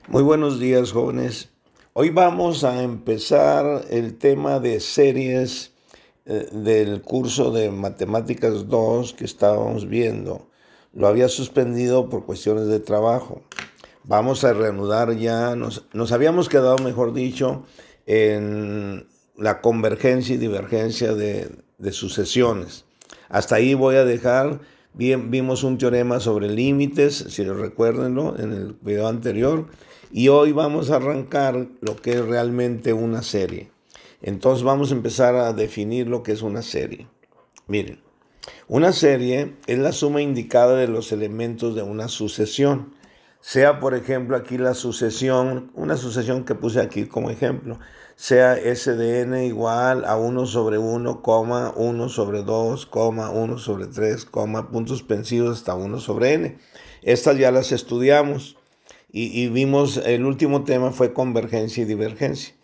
Muy buenos días, jóvenes. Hoy vamos a empezar el tema de series del curso de Matemáticas 2 que estábamos viendo. Lo había suspendido por cuestiones de trabajo. Vamos a reanudar ya, nos habíamos quedado, mejor dicho, en la convergencia y divergencia de sucesiones. Hasta ahí voy a dejar. Bien, vimos un teorema sobre límites, si lo recuerdan, ¿no?, en el video anterior. Y hoy vamos a arrancar lo que es realmente una serie. Entonces vamos a empezar a definir lo que es una serie. Miren, una serie es la suma indicada de los elementos de una sucesión. Sea, por ejemplo, aquí la sucesión, una sucesión que puse aquí como ejemplo, sea S de n igual a 1 sobre 1, 1 sobre 2, 1 sobre 3, puntos suspensivos hasta 1 sobre n. Estas ya las estudiamos y vimos, el último tema fue convergencia y divergencia.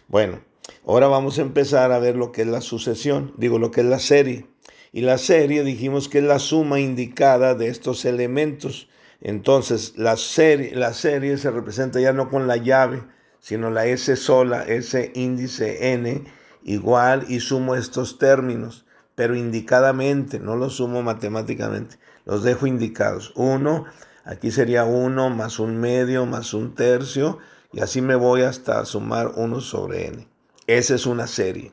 Bueno, ahora vamos a empezar a ver lo que es la sucesión, lo que es la serie. Y la serie dijimos que es la suma indicada de estos elementos. Entonces, la serie se representa ya no con la llave, sino la S sola, S índice n, igual, y sumo estos términos, pero indicadamente, no los sumo matemáticamente, los dejo indicados. 1, aquí sería 1 más un medio más un tercio, y así me voy hasta sumar 1 sobre n. Esa es una serie.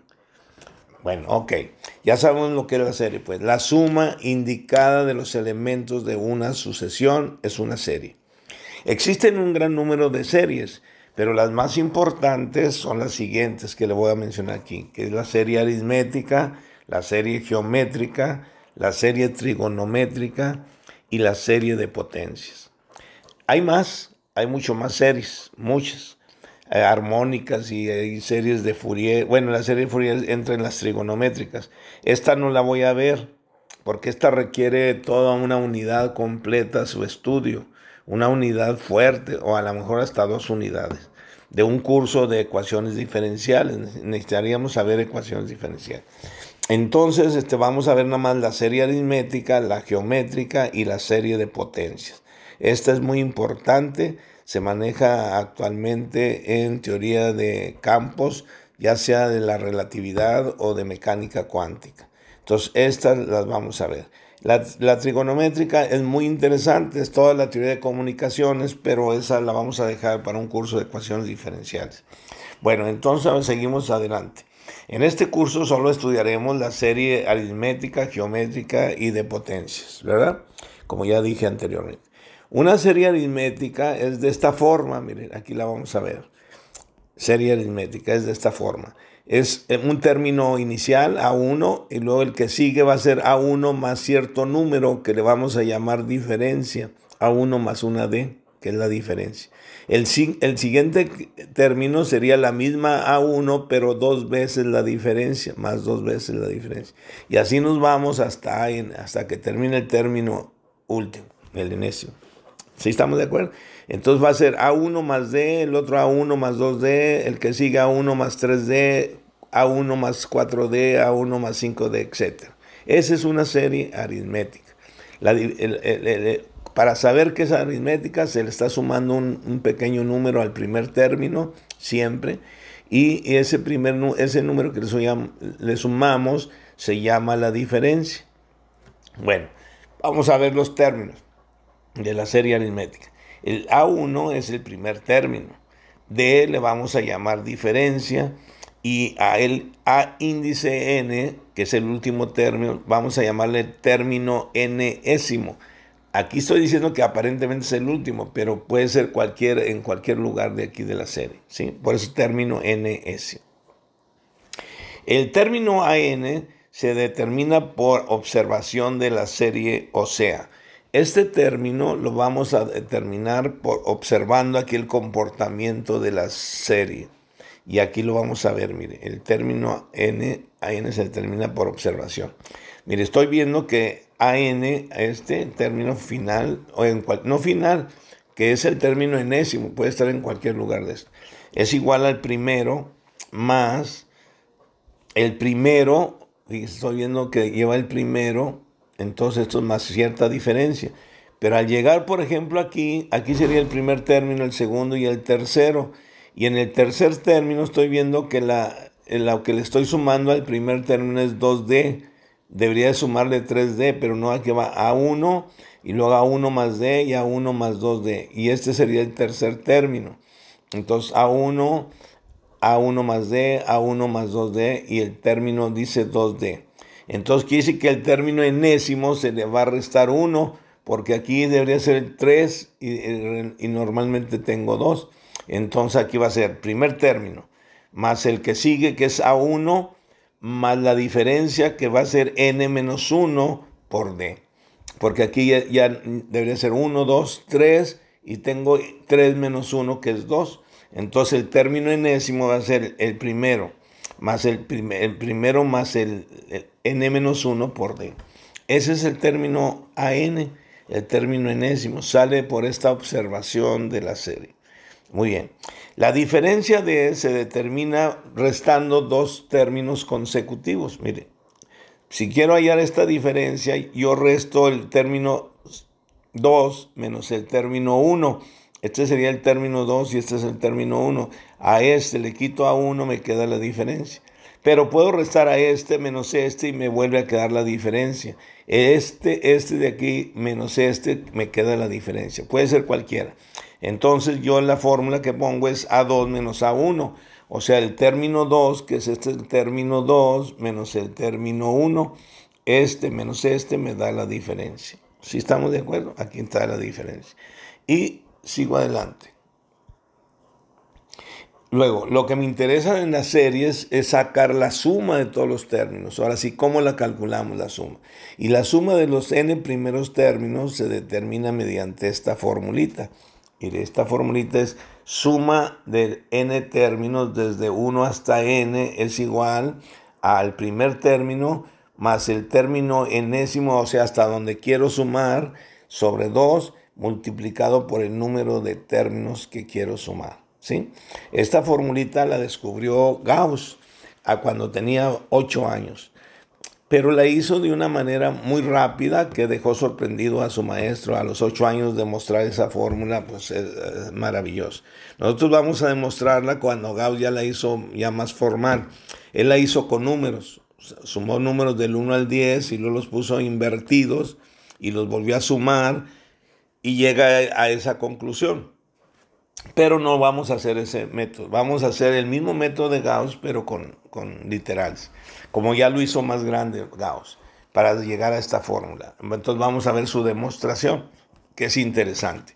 Bueno, ok, ya sabemos lo que es la serie, pues la suma indicada de los elementos de una sucesión es una serie. Existen un gran número de series, pero las más importantes son las siguientes que le voy a mencionar aquí, que es la serie aritmética, la serie geométrica, la serie trigonométrica y la serie de potencias. Hay mucho más series, muchas. Armónicas y hay series de Fourier. Bueno, la serie de Fourier entra en las trigonométricas. Esta no la voy a ver porque esta requiere toda una unidad completa su estudio, una unidad fuerte o a lo mejor hasta 2 unidades de un curso de ecuaciones diferenciales. Necesitaríamos saber ecuaciones diferenciales. Entonces, vamos a ver nada más la serie aritmética, la geométrica y la serie de potencias. Esta es muy importante, se maneja actualmente en teoría de campos, ya sea de la relatividad o de mecánica cuántica. Entonces, estas las vamos a ver. La trigonométrica es muy interesante, es toda la teoría de comunicaciones, pero esa la vamos a dejar para un curso de ecuaciones diferenciales. Bueno, entonces seguimos adelante. En este curso solo estudiaremos la serie aritmética, geométrica y de potencias, ¿verdad? Como ya dije anteriormente. Una serie aritmética es de esta forma, miren, aquí la vamos a ver. Serie aritmética es de esta forma. Es un término inicial, A1, y luego el que sigue va a ser A1 más cierto número que le vamos a llamar diferencia, A1 más una D, que es la diferencia. El siguiente término sería la misma A1, pero 2 veces la diferencia, más 2 veces la diferencia. Y así nos vamos hasta que termine el término último, el enésimo. ¿Sí estamos de acuerdo? Entonces va a ser A1 más D, el otro A1 más 2D, el que sigue A1 más 3D, A1 más 4D, A1 más 5D, etc. Esa es una serie aritmética. Para saber que es aritmética se le está sumando un pequeño número al primer término, siempre, y ese número que le sumamos se llama la diferencia. Bueno, vamos a ver los términos de la serie aritmética. El A1 es el primer término. D le vamos a llamar diferencia. Y a el A índice n, que es el último término, vamos a llamarle término enésimo. Aquí estoy diciendo que aparentemente es el último, pero puede ser en cualquier lugar de aquí de la serie, ¿sí? Por eso término enésimo. El término AN se determina por observación de la serie, o sea, este término lo vamos a determinar por observando aquí el comportamiento de la serie. Y aquí lo vamos a ver, mire, el término AN se determina por observación. Mire, estoy viendo que AN, este término final, no final, que es el término enésimo, puede estar en cualquier lugar de esto, es igual al primero más el primero, estoy viendo que lleva el primero, entonces esto es más cierta diferencia. Pero al llegar, por ejemplo, aquí sería el primer término, el segundo y el tercero. Y en el tercer término estoy viendo que lo que le estoy sumando al primer término es 2D. Debería de sumarle 3D, pero no, aquí va A1 y luego A1 más D y A1 más 2D. Y este sería el tercer término. Entonces A1 más D, A1 más 2D y el término dice 2D. Entonces quiere decir que el término enésimo se le va a restar 1, porque aquí debería ser el 3 y normalmente tengo 2. Entonces aquí va a ser primer término más el que sigue, que es A1, más la diferencia que va a ser N menos 1 por D. Porque aquí ya debería ser 1, 2, 3 y tengo 3 menos 1 que es 2. Entonces el término enésimo va a ser el primero más el primero más el N menos 1 por D. Ese es el término AN, el término enésimo. Sale por esta observación de la serie. Muy bien. La diferencia de se determina restando dos términos consecutivos. Mire, si quiero hallar esta diferencia, yo resto el término 2 menos el término 1. Este sería el término 2 y este es el término 1. A este le quito a 1, me queda la diferencia. Pero puedo restar a este menos este y me vuelve a quedar la diferencia. Este de aquí menos este me queda la diferencia. Puede ser cualquiera. Entonces yo la fórmula que pongo es A2 menos A1. O sea, el término 2, que es el término 2 menos el término 1. Este menos este me da la diferencia. ¿Sí estamos de acuerdo? Aquí está la diferencia. Y sigo adelante. Luego, lo que me interesa en las series es sacar la suma de todos los términos. Ahora sí, ¿cómo la calculamos la suma? Y la suma de los n primeros términos se determina mediante esta formulita. Y esta formulita es suma de n términos desde 1 hasta n es igual al primer término más el término enésimo, o sea, hasta donde quiero sumar, sobre 2 multiplicado por el número de términos que quiero sumar. ¿Sí? Esta formulita la descubrió Gauss cuando tenía 8 años, pero la hizo de una manera muy rápida que dejó sorprendido a su maestro. A los 8 años demostrar esa fórmula, pues es maravilloso. Nosotros vamos a demostrarla cuando Gauss ya la hizo ya más formal. Él la hizo con números, sumó números del 1 al 10 y luego los puso invertidos y los volvió a sumar y llega a esa conclusión. Pero no vamos a hacer ese método. Vamos a hacer el mismo método de Gauss, pero con literales. Como ya lo hizo más grande Gauss, para llegar a esta fórmula. Entonces vamos a ver su demostración, que es interesante.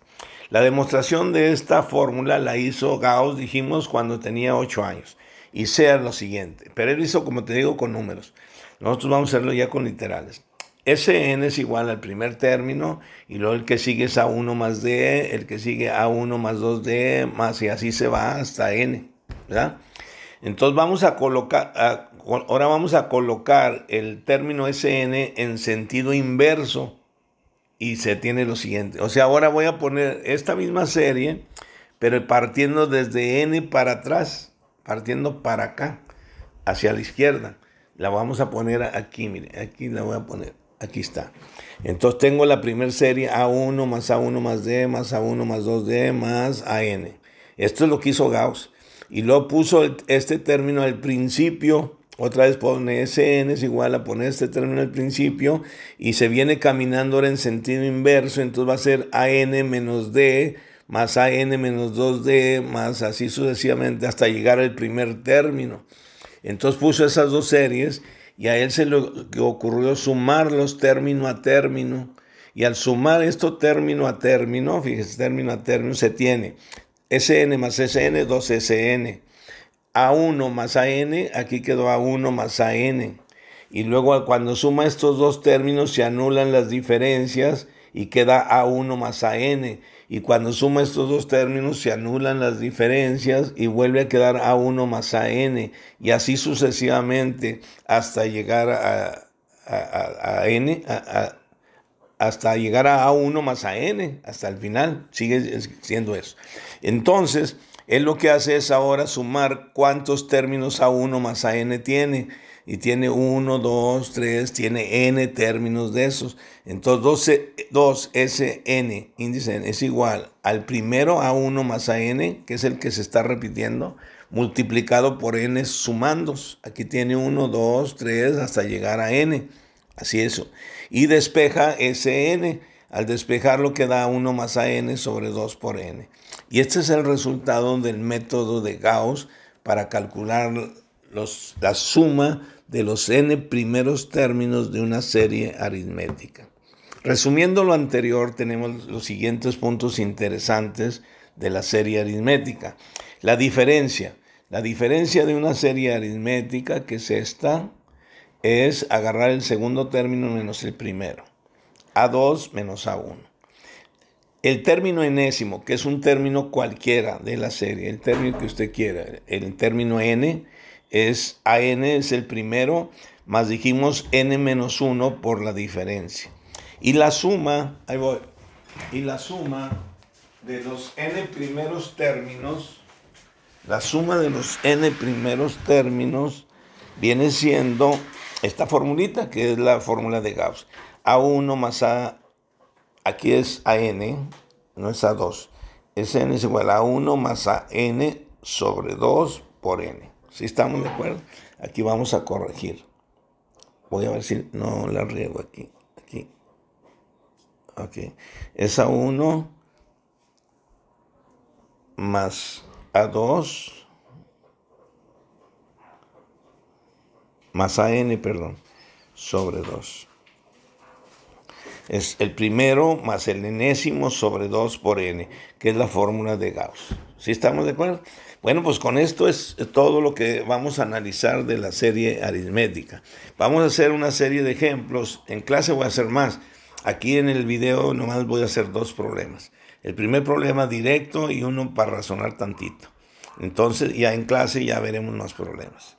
La demostración de esta fórmula la hizo Gauss, dijimos, cuando tenía 8 años. Y sea lo siguiente. Pero él hizo, como te digo, con números. Nosotros vamos a hacerlo ya con literales. Sn es igual al primer término y luego el que sigue es A1 más D, el que sigue A1 más 2D, más y así se va hasta N, ¿verdad? Entonces ahora vamos a colocar el término Sn en sentido inverso y se tiene lo siguiente. O sea, ahora voy a poner esta misma serie, pero partiendo desde N para atrás, partiendo para acá, hacia la izquierda. La vamos a poner aquí, mire, aquí la voy a poner. Aquí está. Entonces tengo la primera serie A1 más A1 más D más A1 más 2D más AN. Esto es lo que hizo Gauss. Y luego puso este término al principio. Otra vez pone Sn es igual a poner este término al principio. Y se viene caminando ahora en sentido inverso. Entonces va a ser AN menos D más AN menos 2D más así sucesivamente hasta llegar al primer término. Entonces puso esas dos series. Y a él se le ocurrió sumarlos término a término. Y al sumar esto término a término, fíjese, término a término, se tiene Sn más Sn, 2Sn. A1 más AN, aquí quedó A1 más AN. Y luego cuando suma estos dos términos se anulan las diferencias y queda A1 más AN. Y cuando suma estos dos términos se anulan las diferencias y vuelve a quedar A1 más AN. Y así sucesivamente hasta llegar hasta llegar a A1 más AN, hasta el final, sigue siendo eso. Entonces, él lo que hace es ahora sumar cuántos términos A1 más AN tiene. y tiene 1, 2, 3, tiene n términos de esos. Entonces 2Sn, índice n, es igual al primero A1 más AN, que es el que se está repitiendo, multiplicado por n sumandos. Aquí tiene 1, 2, 3, hasta llegar a n. Así eso. Y despeja Sn. Al despejarlo queda 1 más AN sobre 2 por n. Y este es el resultado del método de Gauss para calcular la suma de los n primeros términos de una serie aritmética. Resumiendo lo anterior, tenemos los siguientes puntos interesantes de la serie aritmética. La diferencia de una serie aritmética, que es esta, es agarrar el segundo término menos el primero. A2 menos A1. El término enésimo, que es un término cualquiera de la serie, el término que usted quiera, el término n, es AN es el primero, más dijimos n menos 1 por la diferencia. Y la suma, ahí voy, y la suma de los n primeros términos, viene siendo esta formulita, que es la fórmula de Gauss. A1 más A, aquí es AN, no es A2. Sn es igual a 1 más AN sobre 2 por n. ¿Sí estamos de acuerdo? Aquí vamos a corregir. Voy a ver si no la riego aquí. Ok. Es A1 más A2 más AN, sobre 2. Es el primero más el enésimo sobre 2 por n, que es la fórmula de Gauss. ¿Sí estamos de acuerdo? Bueno, pues con esto es todo lo que vamos a analizar de la serie aritmética. Vamos a hacer una serie de ejemplos. En clase voy a hacer más. Aquí en el video nomás voy a hacer 2 problemas. El primer problema directo y uno para razonar tantito. Entonces ya en clase ya veremos más problemas.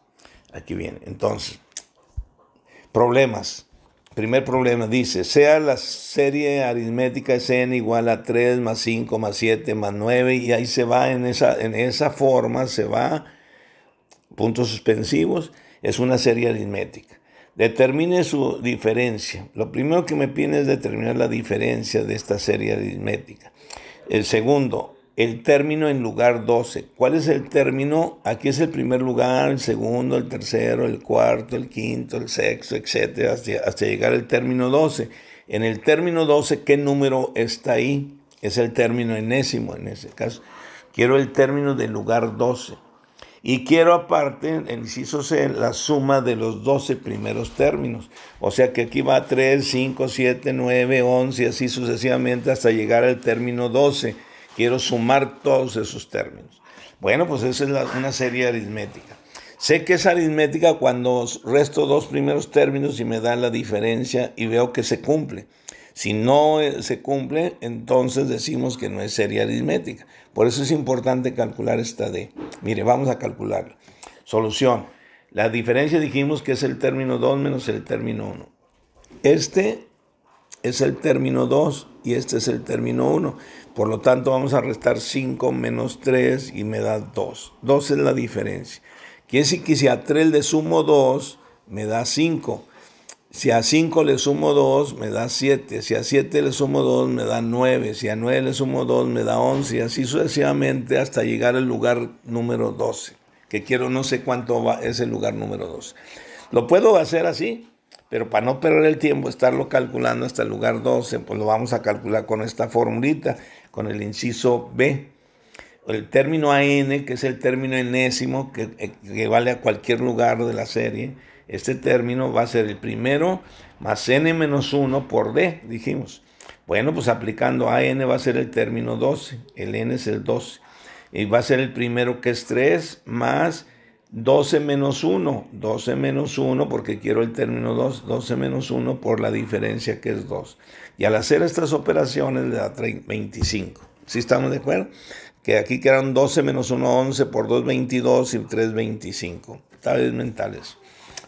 Aquí viene. Entonces, problemas. Primer problema dice, sea la serie aritmética Sn igual a 3 más 5 más 7 más 9, y ahí se va en esa forma, se va, puntos suspensivos, es una serie aritmética. Determine su diferencia. Lo primero que me pide es determinar la diferencia de esta serie aritmética. El segundo, el término en lugar 12. ¿Cuál es el término? Aquí es el primer lugar, el segundo, el tercero, el cuarto, el quinto, el sexto, etcétera, hasta llegar al término 12. En el término 12, ¿qué número está ahí? Es el término enésimo en ese caso. Quiero el término del lugar 12. Y quiero aparte, el inciso C, la suma de los 12 primeros términos. O sea que aquí va 3, 5, 7, 9, 11, así sucesivamente hasta llegar al término 12. Quiero sumar todos esos términos. Bueno, pues esa es una serie aritmética. Sé que es aritmética cuando resto 2 primeros términos y me da la diferencia y veo que se cumple. Si no se cumple, entonces decimos que no es serie aritmética. Por eso es importante calcular esta D. Mire, vamos a calcularla. Solución. La diferencia dijimos que es el término 2 menos el término 1. Este es el término 2 y este es el término 1. Por lo tanto, vamos a restar 5 menos 3 y me da 2. 2 es la diferencia. Quiere decir que si a 3 le sumo 2, me da 5. Si a 5 le sumo 2, me da 7. Si a 7 le sumo 2, me da 9. Si a 9 le sumo 2, me da 11. Y así sucesivamente hasta llegar al lugar número 12. Que quiero, no sé cuánto es el lugar número 12. Lo puedo hacer así, pero para no perder el tiempo, estarlo calculando hasta el lugar 12, pues lo vamos a calcular con esta formulita, con el inciso B. El término AN, que es el término enésimo, que vale a cualquier lugar de la serie. Este término va a ser el primero más n menos 1 por d, dijimos. Bueno, pues aplicando AN va a ser el término 12, el n es el 12. Y va a ser el primero que es 3 más 12 menos 1, 12 menos 1 porque quiero el término 2, 12 menos 1 por la diferencia que es 2. Y al hacer estas operaciones le da 25. ¿Sí estamos de acuerdo? Que aquí quedan 12 menos 1, 11 por 2, 22 y 3, 25. Tablas mentales.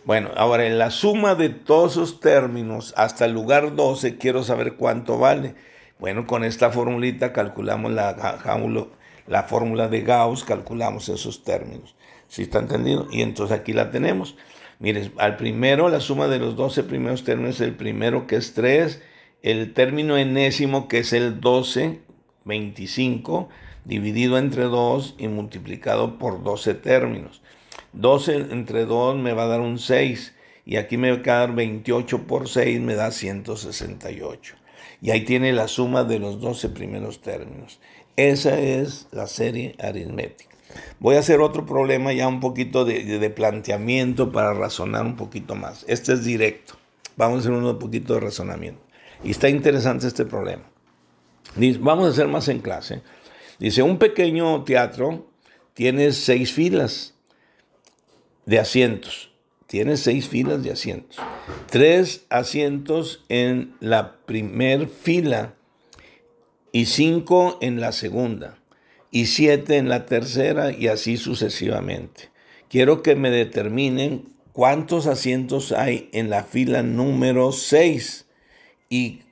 Bueno, ahora en la suma de todos esos términos hasta el lugar 12 quiero saber cuánto vale. Bueno, con esta formulita calculamos la fórmula de Gauss, calculamos esos términos. ¿Sí está entendido? Y entonces aquí la tenemos. Mire, al primero, la suma de los 12 primeros términos es el primero, que es 3, el término enésimo, que es el 12, 25, dividido entre 2 y multiplicado por 12 términos. 12 entre 2 me va a dar un 6, y aquí me va a quedar 28 por 6, me da 168. Y ahí tiene la suma de los 12 primeros términos. Esa es la serie aritmética. Voy a hacer otro problema ya un poquito de planteamiento para razonar un poquito más. Este es directo. Vamos a hacer un poquito de razonamiento. Y está interesante este problema. Vamos a hacer más en clase. Dice, un pequeño teatro tiene 6 filas de asientos. Tiene 6 filas de asientos. 3 asientos en la primer fila y 5 en la segunda y 7 en la tercera, y así sucesivamente. Quiero que me determinen cuántos asientos hay en la fila número 6 y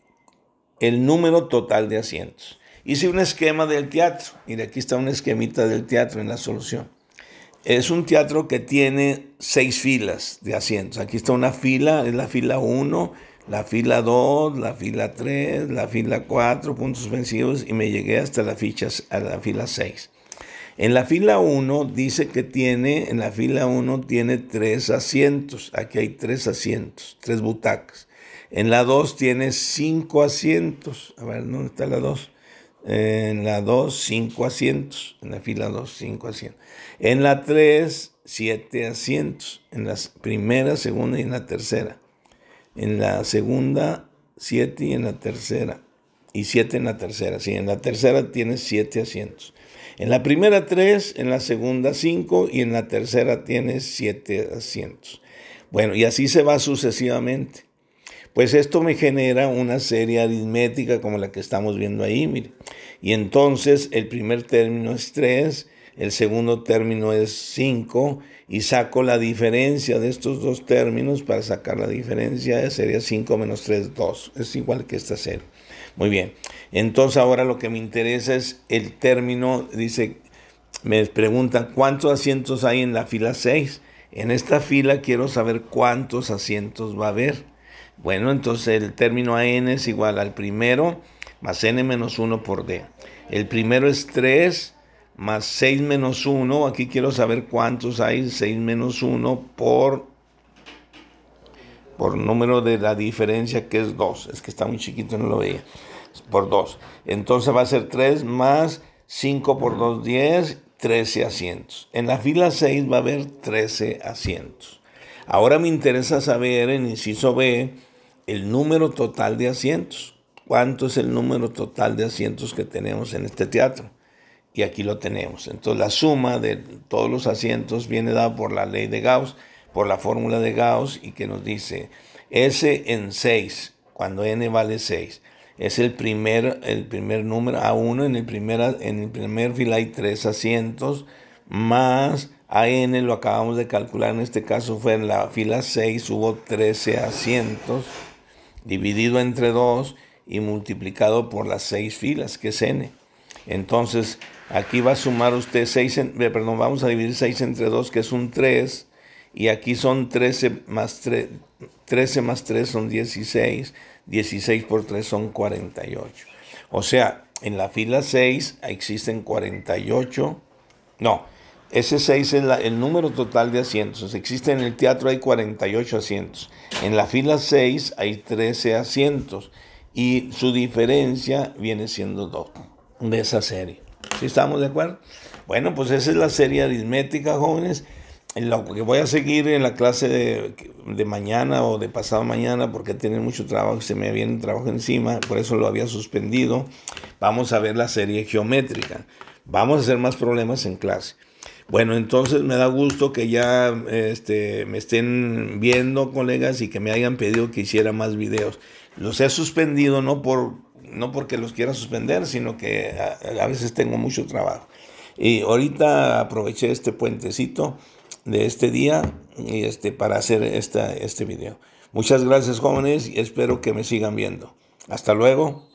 el número total de asientos. Hice un esquema del teatro. Mira, aquí está un esquemita del teatro en la solución. Es un teatro que tiene 6 filas de asientos. Aquí está una fila, es la fila 1, la fila 2, la fila 3, la fila 4, puntos suspensivos, y me llegué hasta la fila 6. En la fila 1 dice que en la fila 1 tiene 3 asientos. Aquí hay 3 asientos, 3 butacas. En la 2 tiene 5 asientos. A ver, ¿dónde está la 2? En la 2, 5 asientos. En la fila 2, 5 asientos. En la 3, 7 asientos. En la primera, segunda y en la tercera. En la segunda, 7, y en la tercera. Y 7 en la tercera. Sí, en la tercera tiene 7 asientos. En la primera 3, en la segunda 5 y en la tercera tiene 7 asientos. Bueno, y así se va sucesivamente. Pues esto me genera una serie aritmética como la que estamos viendo ahí, mire. Y entonces el primer término es 3, el segundo término es 5, y saco la diferencia de estos dos términos. Para sacar la diferencia sería 5 menos 3, 2. Es igual que esta serie. Muy bien. Entonces ahora lo que me interesa es el término. Dice, me preguntan cuántos asientos hay en la fila 6. En esta fila quiero saber cuántos asientos va a haber. Bueno, entonces el término AN es igual al primero más N menos 1 por D. El primero es 3 más 6 menos 1. Aquí quiero saber cuántos hay. 6 menos 1 por número de la diferencia, que es 2. Es que está muy chiquito, no lo veía. Por 2. Entonces va a ser 3 más 5 por 2, 10, 13 asientos. En la fila 6 va a haber 13 asientos. Ahora me interesa saber, en inciso B, el número total de asientos. ¿Cuánto es el número total de asientos que tenemos en este teatro? Y aquí lo tenemos. Entonces la suma de todos los asientos viene dada por la ley de Gauss, por la fórmula de Gauss, y que nos dice S en 6, cuando N vale 6. Es el primer número, A1, en el primer fila hay 3 asientos, más AN lo acabamos de calcular, en este caso fue en la fila 6, hubo 13 asientos, dividido entre 2 y multiplicado por las 6 filas, que es N. Entonces, aquí va a sumar usted vamos a dividir 6 entre 2, que es un 3, y aquí son 13 más 3 son 16, 16 por 3 son 48. O sea, en la fila 6 existen 48, no, ese 6 es el número total de asientos. Existe en el teatro, hay 48 asientos. En la fila 6 hay 13 asientos, y su diferencia viene siendo 2 de esa serie. ¿Sí estamos de acuerdo? Bueno, pues esa es la serie aritmética, jóvenes. Lo que voy a seguir en la clase de mañana o de pasado mañana, porque tiene mucho trabajo, se me viene el trabajo encima, por eso lo había suspendido. Vamos a ver la serie geométrica. Vamos a hacer más problemas en clase. Bueno, entonces me da gusto que ya me estén viendo, colegas, y que me hayan pedido que hiciera más videos. Los he suspendido no porque los quiera suspender, sino que a veces tengo mucho trabajo. Y ahorita aproveché este puentecito de este día y para hacer este video. Muchas gracias, jóvenes, y espero que me sigan viendo. Hasta luego.